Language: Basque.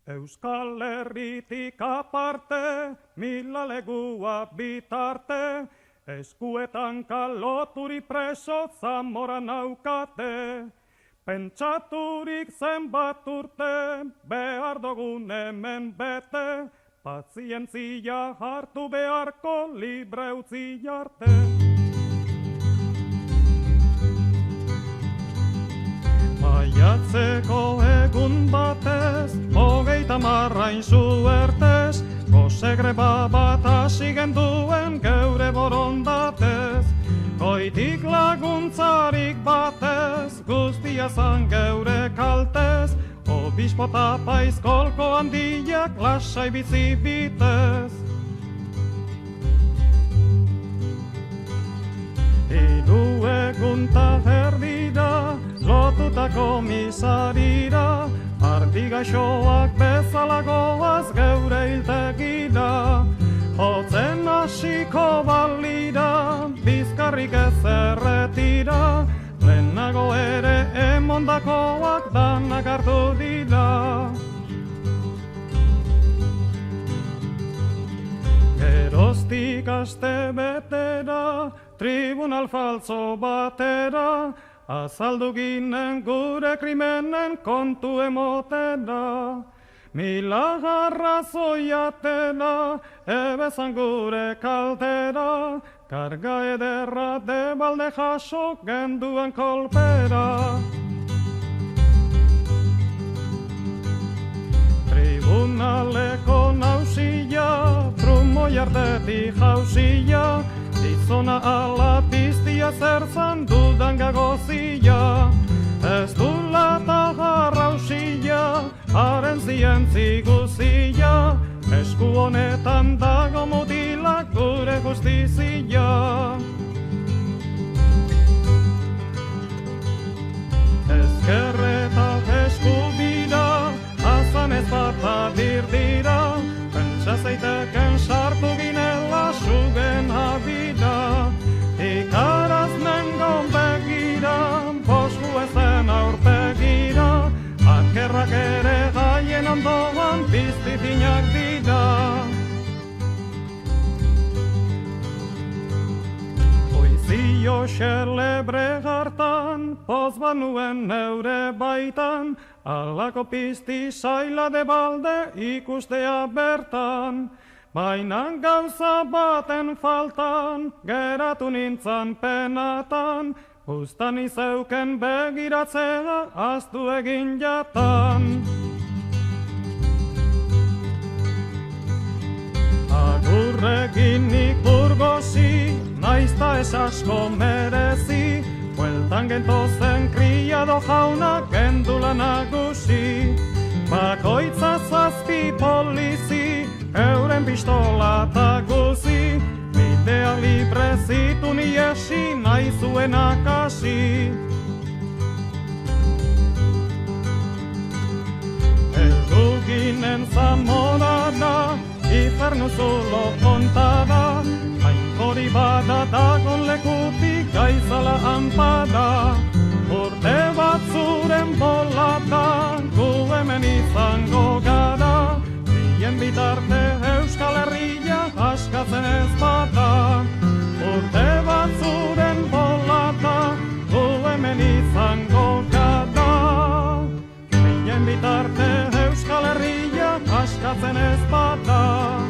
Euskal Herritik aparte, mila legua bitarte, eskuetan kaloturi preso Zamora naukate. Pentsaturik zenbat urte, behar dugun hemen bete, pazientzia hartu beharko libre utzi arte. Maiatzeko egun batez, 30 hain suertez, gose greba bat hasi genduen geure borondatez. Goitik laguntzarik batez, guztia zan geure kaltez, obispo eta paizkolko handiak lasai bizi bitez. Hiru egun ta erdira, lotuta komisarira, ardi gaixoak bezala goaz geure hiltegira. Jotzen hasiko balira, bizkarrik ez erretira, lehenago ere emondakoak danak hartu dira. Geroztik aste betera, tribunal faltzo batera, azaldu ginen gure krimenen kontu emotera. Mila arrazoiatena, ebezan gure kaltera, karga ederra debalde jaso genduen kolpera. Tribunaleko nauzia, trumoi artetik jauzia, gizona ala piztia zerzan dudan gagozia. Ez du lata jarrauzia, haren zientzi guzia, esku honetan dago mutilak gure justizia. Ezkerreta eskubira, azan ez bata dirdira, pentsa zeiteken sartu ginela sugen abira. Ikaraz nengon begira, bosku ezen aurpegira, akerrak ere gaien ondoan piztitinak dira. Poizio xelebre hartan, poz banuen neure baitan, alako pizti zaila de balde ikustea bertan. Bainan gauza baten faltan, geratu nintzan penatan, guztan izeuken begiratzea aztu egin jatan. Agurregin nik burgosi, naizta ez asko merezi, bueltan gentozen kriado jauna gendula nagusi. Bakoitza zazpi polizi, euren pistola eta guzi, bidea libre zitu niesi nahi zuenak hasi. Heldu ginen Zamorara, infernu zulo kontada, hori bada dagon lekutik gaizala hanpada. Urte bat zuren bolata, gu hemen izango gara, bien bitarte Euskal Herria askatzen ez bada. Urte bat zuren bolata, gu hemen izango gara, bien bitarte Euskal Herria askatzen ez bada.